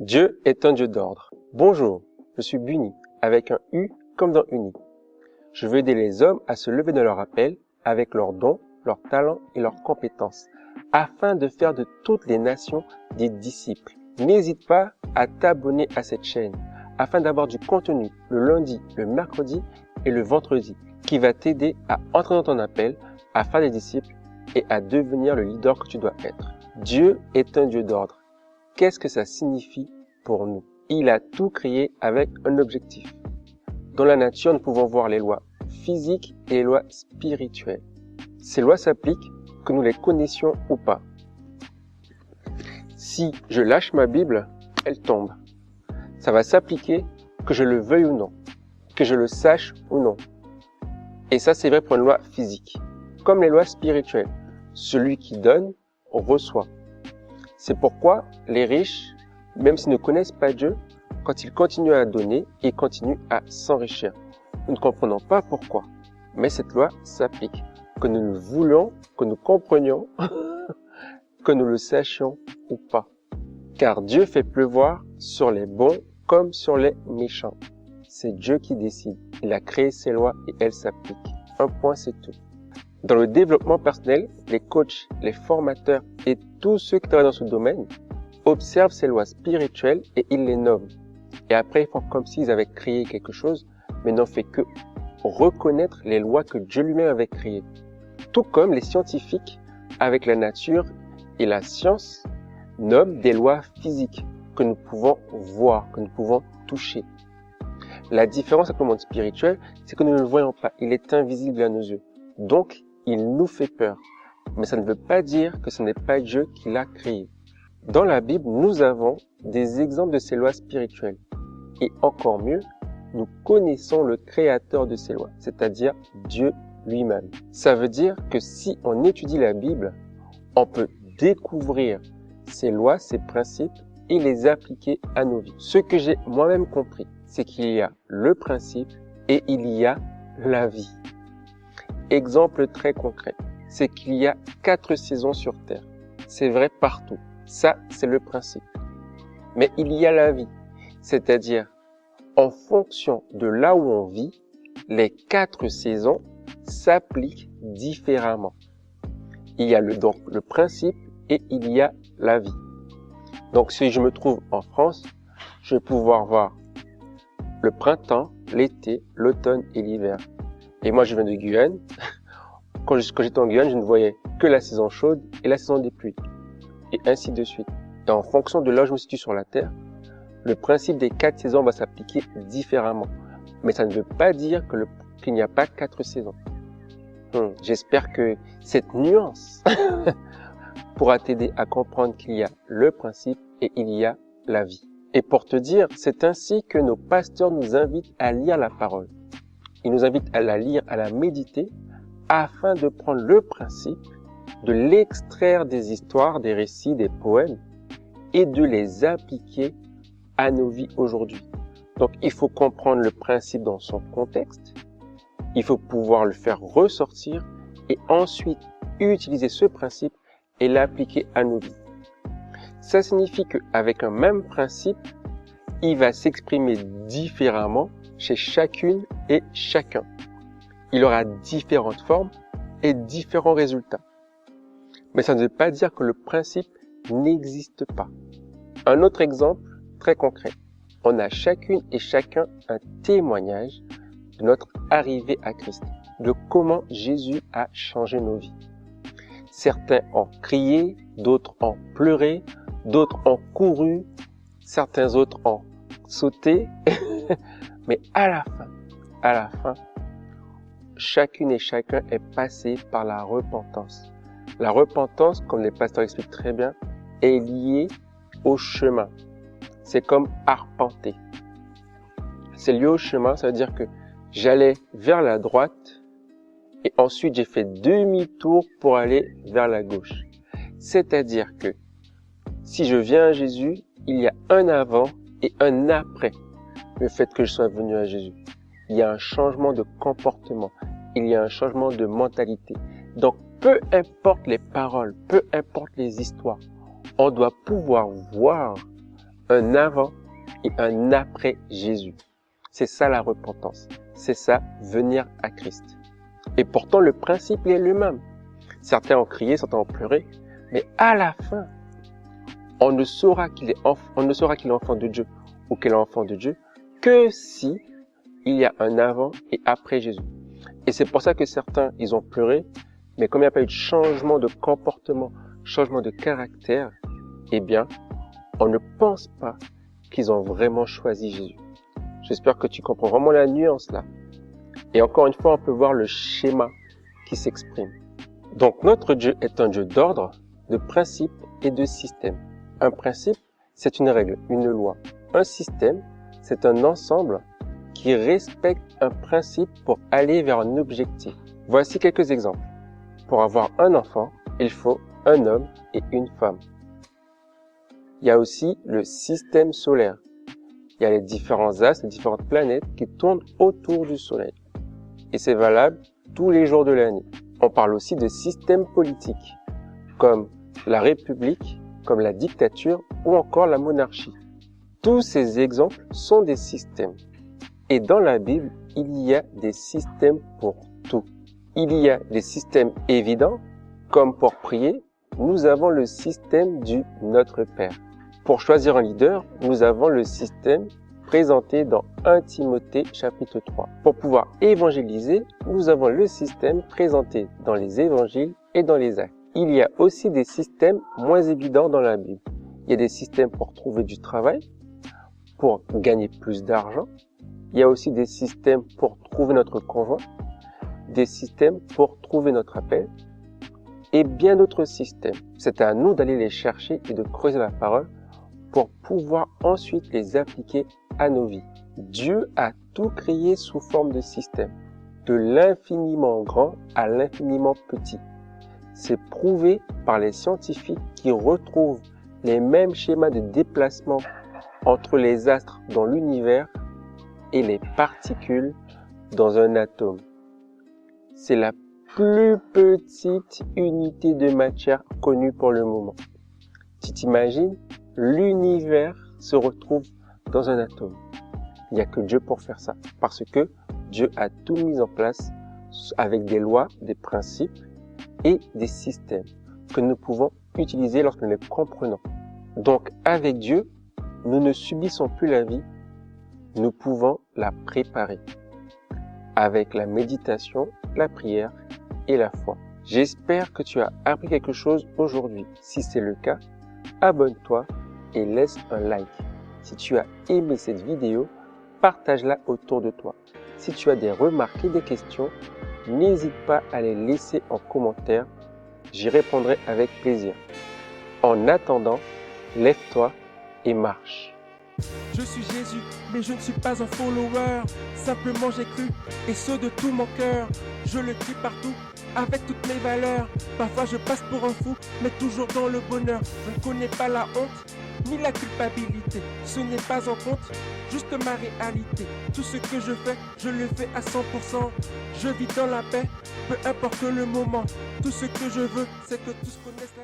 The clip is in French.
Dieu est un Dieu d'ordre. Bonjour, je suis Buni, avec un U comme dans Uni. Je veux aider les hommes à se lever de leur appel avec leurs dons, leurs talents et leurs compétences, afin de faire de toutes les nations des disciples. N'hésite pas à t'abonner à cette chaîne, afin d'avoir du contenu le lundi, le mercredi et le vendredi, qui va t'aider à entrer dans ton appel, à faire des disciples et à devenir le leader que tu dois être. Dieu est un Dieu d'ordre. Qu'est-ce que ça signifie pour nous? Il a tout créé avec un objectif. Dans la nature, nous pouvons voir les lois physiques et les lois spirituelles. Ces lois s'appliquent que nous les connaissions ou pas. Si je lâche ma Bible, elle tombe. Ça va s'appliquer que je le veuille ou non, que je le sache ou non. Et ça, c'est vrai pour une loi physique. Comme les lois spirituelles, celui qui donne, reçoit. C'est pourquoi les riches, même s'ils ne connaissent pas Dieu, quand ils continuent à donner, ils continuent à s'enrichir. Nous ne comprenons pas pourquoi, mais cette loi s'applique. Que nous le voulions, que nous comprenions, que nous le sachions ou pas. Car Dieu fait pleuvoir sur les bons comme sur les méchants. C'est Dieu qui décide. Il a créé ses lois et elles s'appliquent. Un point, c'est tout. Dans le développement personnel, les coachs, les formateurs et tous ceux qui travaillent dans ce domaine observent ces lois spirituelles et ils les nomment. Et après, ils font comme s'ils avaient créé quelque chose, mais n'ont fait que reconnaître les lois que Dieu lui-même avait créées. Tout comme les scientifiques, avec la nature et la science, nomment des lois physiques que nous pouvons voir, que nous pouvons toucher. La différence avec le monde spirituel, c'est que nous ne le voyons pas. Il est invisible à nos yeux. Donc, il nous fait peur. Mais ça ne veut pas dire que ce n'est pas Dieu qui l'a créé. Dans la Bible, nous avons des exemples de ces lois spirituelles. Et encore mieux, nous connaissons le créateur de ces lois, c'est-à-dire Dieu lui-même. Ça veut dire que si on étudie la Bible, on peut découvrir ces lois, ces principes et les appliquer à nos vies. Ce que j'ai moi-même compris, c'est qu'il y a le principe et il y a la vie. Exemple très concret, c'est qu'il y a 4 saisons sur Terre. C'est vrai partout. Ça, c'est le principe. Mais il y a la vie, c'est-à-dire en fonction de là où on vit, les 4 saisons s'appliquent différemment. Il y a donc le principe et il y a la vie. Donc si je me trouve en France, je vais pouvoir voir le printemps, l'été, l'automne et l'hiver. Et moi, je viens de Guyane. Quand j'étais en Guyane, je ne voyais que la saison chaude et la saison des pluies. Et ainsi de suite. Et en fonction de là où je me situe sur la Terre, le principe des 4 saisons va s'appliquer différemment. Mais ça ne veut pas dire qu'il n'y a pas 4 saisons. J'espère que cette nuance pourra t'aider à comprendre qu'il y a le principe et il y a la vie. Et pour te dire, c'est ainsi que nos pasteurs nous invitent à lire la parole. Ils nous invitent à la lire, à la méditer, afin de prendre le principe, de l'extraire des histoires, des récits, des poèmes, et de les appliquer à nos vies aujourd'hui. Donc, il faut comprendre le principe dans son contexte, il faut pouvoir le faire ressortir, et ensuite utiliser ce principe et l'appliquer à nos vies. Ça signifie qu'avec un même principe, il va s'exprimer différemment chez chacune et chacun. Il aura différentes formes et différents résultats. Mais ça ne veut pas dire que le principe n'existe pas. Un autre exemple très concret. On a chacune et chacun un témoignage de notre arrivée à Christ, de comment Jésus a changé nos vies. Certains ont crié, d'autres ont pleuré, d'autres ont couru, certains autres ont sauté. Mais à la fin, chacune et chacun est passé par la repentance. La repentance, comme les pasteurs expliquent très bien, est liée au chemin. C'est comme arpenter. C'est lié au chemin, ça veut dire que j'allais vers la droite et ensuite j'ai fait demi-tour pour aller vers la gauche. C'est-à-dire que si je viens à Jésus, il y a un avant et un après le fait que je sois venu à Jésus. Il y a un changement de comportement, il y a un changement de mentalité. Donc, peu importe les paroles, peu importe les histoires, on doit pouvoir voir un avant et un après Jésus. C'est ça la repentance. C'est ça, venir à Christ. Et pourtant, le principe est le même. Certains ont crié, certains ont pleuré, mais à la fin, on ne saura qu'il est enfant de Dieu ou qu'elle est enfant de Dieu que si il y a un avant et après Jésus. Et c'est pour ça que certains, ils ont pleuré, mais comme il n'y a pas eu de changement de comportement, changement de caractère, eh bien, on ne pense pas qu'ils ont vraiment choisi Jésus. J'espère que tu comprends vraiment la nuance là. Et encore une fois, on peut voir le schéma qui s'exprime. Donc, notre Dieu est un Dieu d'ordre, de principe et de système. Un principe, c'est une règle, une loi. Un système, c'est un ensemble qui respecte un principe pour aller vers un objectif. Voici quelques exemples. Pour avoir un enfant, il faut un homme et une femme. Il y a aussi le système solaire. Il y a les différents astres, les différentes planètes qui tournent autour du Soleil. Et c'est valable tous les jours de l'année. On parle aussi de systèmes politiques, comme la République, comme la dictature ou encore la monarchie. Tous ces exemples sont des systèmes. Et dans la Bible, il y a des systèmes pour tout. Il y a des systèmes évidents, comme pour prier, nous avons le système du Notre Père. Pour choisir un leader, nous avons le système présenté dans 1 Timothée chapitre 3. Pour pouvoir évangéliser, nous avons le système présenté dans les évangiles et dans les actes. Il y a aussi des systèmes moins évidents dans la Bible. Il y a des systèmes pour trouver du travail, pour gagner plus d'argent. Il y a aussi des systèmes pour trouver notre conjoint, des systèmes pour trouver notre appel et bien d'autres systèmes. C'est à nous d'aller les chercher et de creuser la parole pour pouvoir ensuite les appliquer à nos vies. Dieu a tout créé sous forme de système, de l'infiniment grand à l'infiniment petit. C'est prouvé par les scientifiques qui retrouvent les mêmes schémas de déplacement entre les astres dans l'univers et les particules dans un atome. C'est la plus petite unité de matière connue pour le moment. Tu t'imagines, l'univers se retrouve dans un atome. Il n'y a que Dieu pour faire ça, parce que Dieu a tout mis en place avec des lois, des principes et des systèmes que nous pouvons utiliser lorsque nous les comprenons. Donc, avec Dieu, nous ne subissons plus la vie, nous pouvons la préparer avec la méditation, la prière et la foi. J'espère que tu as appris quelque chose aujourd'hui. Si c'est le cas, abonne-toi et laisse un like. Si tu as aimé cette vidéo, partage-la autour de toi. Si tu as des remarques et des questions, n'hésite pas à les laisser en commentaire. J'y répondrai avec plaisir. En attendant, lève-toi et marche. Je suis Jésus, mais je ne suis pas un follower. Simplement j'ai cru, et ce de tout mon cœur. Je le crie partout, avec toutes mes valeurs. Parfois je passe pour un fou, mais toujours dans le bonheur. Je ne connais pas la honte, ni la culpabilité. Ce n'est pas en compte, juste ma réalité. Tout ce que je le fais à 100%. Je vis dans la paix, peu importe le moment. Tout ce que je veux, c'est que tous connaissent la